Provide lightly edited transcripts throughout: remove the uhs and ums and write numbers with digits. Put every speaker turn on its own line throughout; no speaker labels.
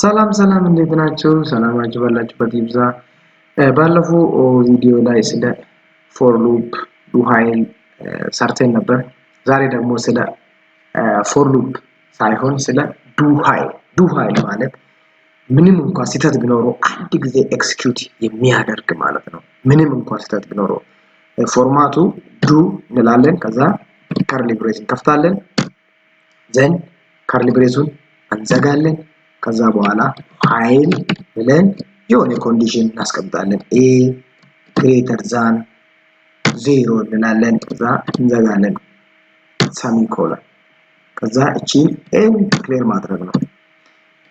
ሰላም እንዴት ናችሁ? ሰላማችሁ ባላችሁበት ይብዛ። ባለፈው ቪዲዮ ላይ ስለ ፎር ሉፕ ዱ ዋይል ሰርተን ነበር። ዛሬ ደግሞ ስለ ፎር ሉፕ ሳይሆን ስለ ዱ ዋይል ማለት ምንም እንኳን ስህተት ቢኖረው አንድ ጊዜ ኤክስኪዩት የሚያደርግ ማለት ነው። ምንም እንኳን ስህተት ቢኖረው ፎርማቱ ዱ እንላለን። ከዛ ከርሊ ብሬስ እንከፍታለን። ዘን ከርሊ ብሬሱን እንዘጋለን። ከዛ በኋላ ዋይል ብለን የሆነ ኮንዲሽን እናስቀምጣለን። ኤ ግሬተር ዛን 0 እንላለን። ከዛ እንዘጋለን ሰሚኮለን። ከዛ እቺን ኤን ዲክሌር ማድረግ ነው።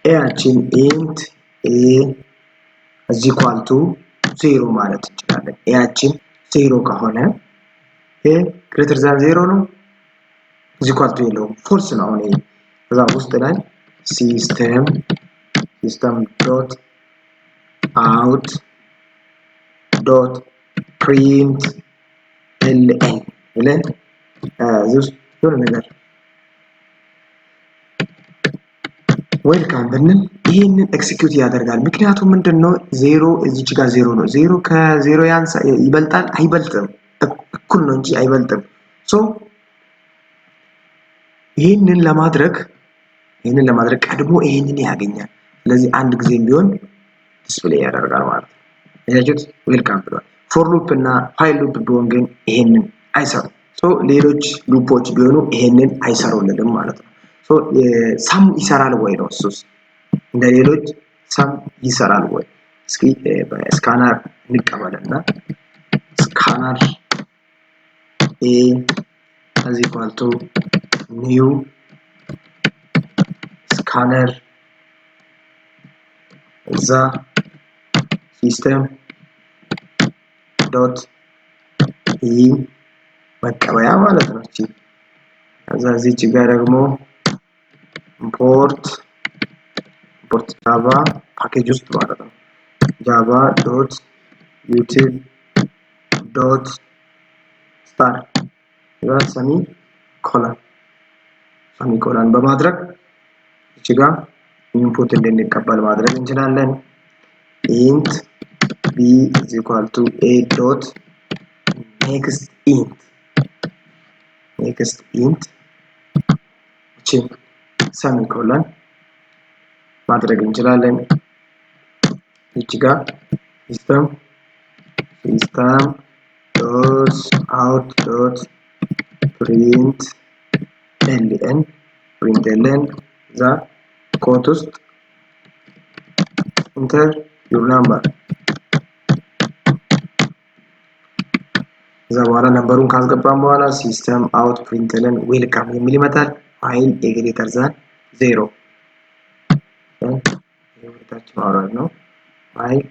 ኤያችን ኢንት ኤ is equal to 0 ማለት እንችላለን። ኤያችን 0 ከሆነ ኤ ግሬተር ዛን 0 ነው። is equal to የለውም ፎልስ ነው። አሁን ይሄ ከዛ ውስጥ ላይ system dot out dot print ln ብለን እዚህ የሆነ ነገር ዌልካም ብንል ይሄንን ኤክሲኪዩት ያደርጋል። ምክንያቱም ምንድነው 0 እዚች ጋር 0 ነው። 0 ከ0 ያንሳ ይበልጣል አይበልጥም? እኩል ነው እንጂ አይበልጥም። ሶ ይሄንን ለማድረግ ቀድሞ ይሄንን ያገኛል። ስለዚህ አንድ ጊዜም ቢሆን ዲስፕሌይ ያደርጋል ማለት ነው። ያያችሁት ዌልካም ብሏል። ፎር ሉፕ እና ዋይል ሉፕ ቢሆን ግን ይሄንን አይሰሩም። ሶ ሌሎች ሉፖች ቢሆኑ ይሄንን አይሰሩልንም ማለት ነው። ሶ ሳም ይሰራል ወይ ነው እሱስ? እንደ ሌሎች ሳም ይሰራል ወይ? እስኪ በስካነር እንቀበልና ስካነር ኤ is equal to new scanner እዛ system dot e መቀበያ ማለት ነው። እቺ ከዛ እዚች ጋር ደግሞ import java ፓኬጅ ውስጥ ማለት ነው። java dot youtube dot star ሰሚ ኮለን በማድረግ እቺ ጋር ኢንፑት እንድንቀበል ማድረግ እንችላለን። int b is equal to a dot next int እቺ ሰሚ ኮለን ማድረግ እንችላለን። እቺ ጋር system dot out dot print ln ዛ ኮት ውስጥ enter your number እዛ በኋላ ነምበሩን ካስገባን በኋላ system out print ln welcome የሚል ይመጣል። while a greater than 0 የወጣች ማውራት ነው። while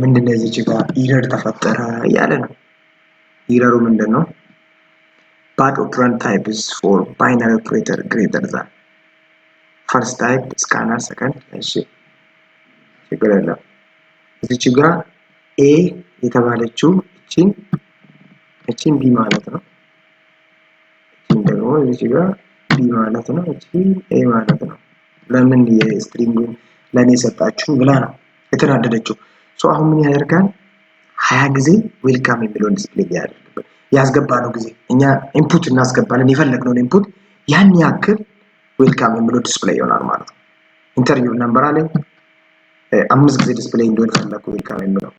ምንድነው እዚህ ጋር ኢረር ተፈጠረ ያለ ነው። ኢረሩ ምንድነው? bad operand type is for binary operator greater than first type scanner second እሺ ችግር የለም። እዚህ ጋር a የተባለችው እቺን b ማለት ነው። እቺን ደግሞ እዚህ ጋር b ማለት ነው። እቺ a ማለት ነው። ለምን የስትሪንጉን ለኔ ሰጣችሁኝ ብላ ነው የተናደደችው። ሶ አሁን ምን ያደርጋል? 20 ጊዜ ዌልካም የሚለውን ዲስፕሌይ ያደርጋል። ያስገባነው ጊዜ እኛ ኢንፑት እናስገባለን የፈለግነው ኢንፑት ያን ያክል ዌልካም የሚለው ዲስፕሌይ ይሆናል ማለት ነው። ኢንተርቪው ነምበር አለ 5 ጊዜ ዲስፕሌይ እንዲሆን ፈለኩ ዌልካም የሚለው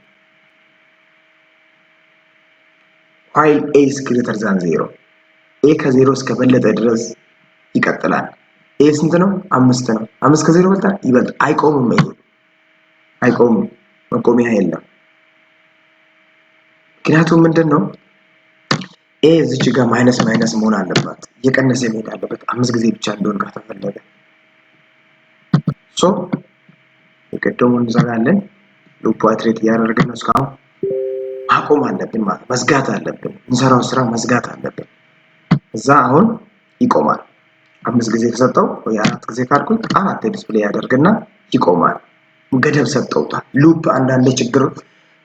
while a is greater than 0 a ከ0 እስከ በለጠ ድረስ ይቀጥላል። a ስንት ነው? 5 ነው። 5 ከ0 በልጣል ይበልጥ አይቆምም። አይቆምም መቆሚያ የለም። ምክንያቱም ምንድነው ኤ እዚች ጋር ማይነስ መሆን አለባት። እየቀነሰ መሄድ አለበት 5 ጊዜ ብቻ እንደሆነ ከተፈለገ ሶ የቀደሙን እንዘጋለን። ሉፕ ኢትሬት ያደርገን ነው። እስካሁን ማቆም አለብን ማለት መዝጋት አለብን። እንሰራው ስራ መዝጋት አለብን። እዛ አሁን ይቆማል። 5 ጊዜ ተሰጠው ወይ 4 ጊዜ ካልኩኝ 4 ዲስፕሌይ ያደርግና ይቆማል። ገደብ ሰጠውታል። ሉፕ አንዳንድ ችግር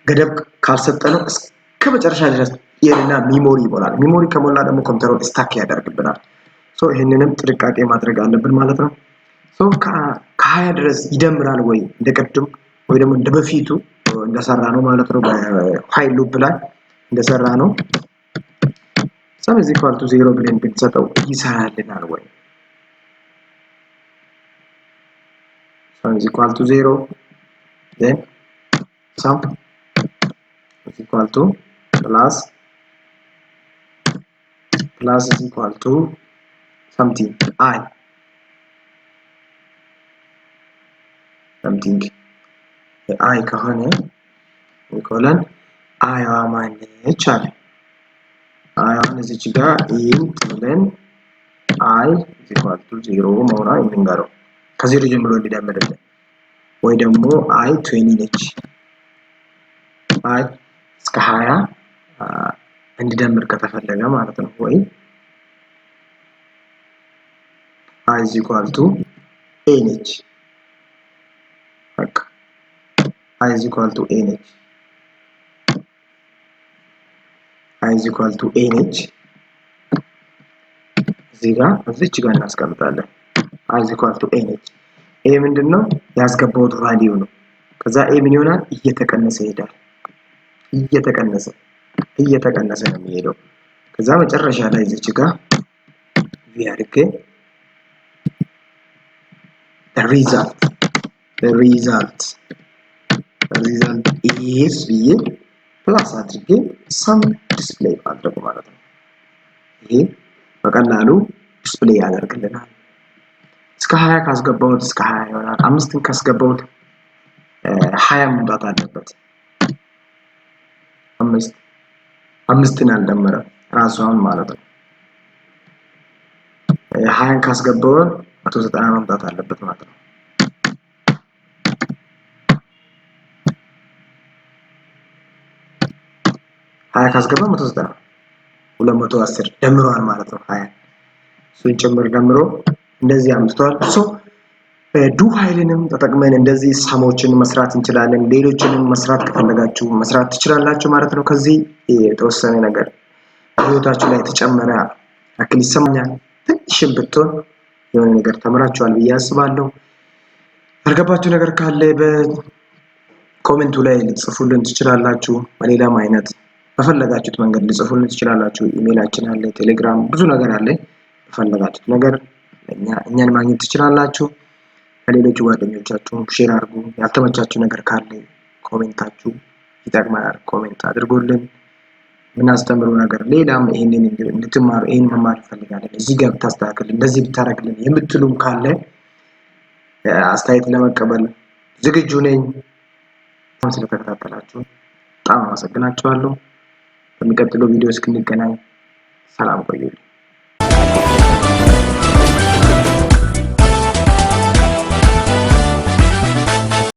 ገደብ ካልሰጠነው እስከ መጨረሻ ድረስ የልና ሚሞሪ ይሞላል። ሚሞሪ ከሞላ ደግሞ ኮምፒውተሩን ስታክ ያደርግብናል። ሶ ይሄንንም ጥንቃቄ ማድረግ አለብን ማለት ነው። ሶ ከ20 ድረስ ይደምራል ወይ እንደቀድም ወይ ደግሞ እንደበፊቱ እንደሰራ ነው ማለት ነው። በፋይል ሉፕ ላይ እንደሰራ ነው። sum is equal to 0 ብለን ብንሰጠው ይሰራልናል ወይ? sum is equal to 0 then sum is equal to plus is equal to something I something I ከሆነ ኮለን I ማነች አለ አሁን እዚች ጋር int ብለን I is equal to 0 መሆኗ የምንገረው ከዜሮ ጀምሮ እንዲደምርልን ወይ ደግሞ I 20 ነች I እስከ 20 እንዲደምር ከተፈለገ ማለት ነው ወይ I is equal to a ነች በቃ I is equal to a ነች I is equal to a ነች እዚህ ጋር እናስቀምጣለን I is equal to a ነች a ምንድነው ያስገባውት ቫልዩ ነው ከዛ a ምን ይሆናል እየተቀነሰ ይሄዳል እየተቀነሰ ነው የሚሄደው ከዛ መጨረሻ ላይ እዚች ጋር ቪአርኬ the result is ብዬ ፕላስ አድርጌ some display ማድረግ ማለት ነው ይሄ በቀላሉ ዲስፕሌይ ያደርግልናል እስከ 20 ካስገባውት እስከ 20 ይሆናል 5ን ካስገባውት 20 መምጣት አለበት 5ን አልደመረ ራሱን ማለት ነው 20ን ካስገባው 190 መምጣት አለበት ማለት ነው 20 ካስገባ 190 210 ደምሯል ማለት ነው 20 እሱን ጭምር ደምሮ እንደዚህ አምጥቷል ሶ ዱ ፋይልንም ተጠቅመን እንደዚህ ሳሞችን መስራት እንችላለን ሌሎችንም መስራት ከፈለጋችሁ መስራት ትችላላችሁ ማለት ነው ከዚህ የተወሰነ ነገር ህይወታችሁ ላይ ተጨመረ አክል ይሰማኛል ትንሽም ብትሆን የሆነ ነገር ተምራችኋል ብዬ አስባለሁ አልገባችሁ ነገር ካለ በኮሜንቱ ላይ ልጽፉልን ትችላላችሁ በሌላም አይነት በፈለጋችሁት መንገድ ልጽፉልን ትችላላችሁ ኢሜይላችን አለ ቴሌግራም ብዙ ነገር አለ በፈለጋችሁት ነገር እኛን ማግኘት ትችላላችሁ ከሌሎች ጓደኞቻችሁ ሼር አድርጉ ያልተመቻችሁ ነገር ካለ ኮሜንታችሁ ይጠቅማል ኮሜንት አድርጉልን ምን አስተምሩ ነገር ሌላም ይሄንን እንድትማሩ ይሄን መማር ፈልጋለሁ እዚህ ጋር ብታስተካክል እንደዚህ ብታረግልን የምትሉም ካለ አስተያየት ለመቀበል ዝግጁ ነኝ ስለተከታተላችሁ በጣም አመሰግናችኋለሁ በሚቀጥለው ቪዲዮ እስክንገናኝ ሰላም ቆዩልኝ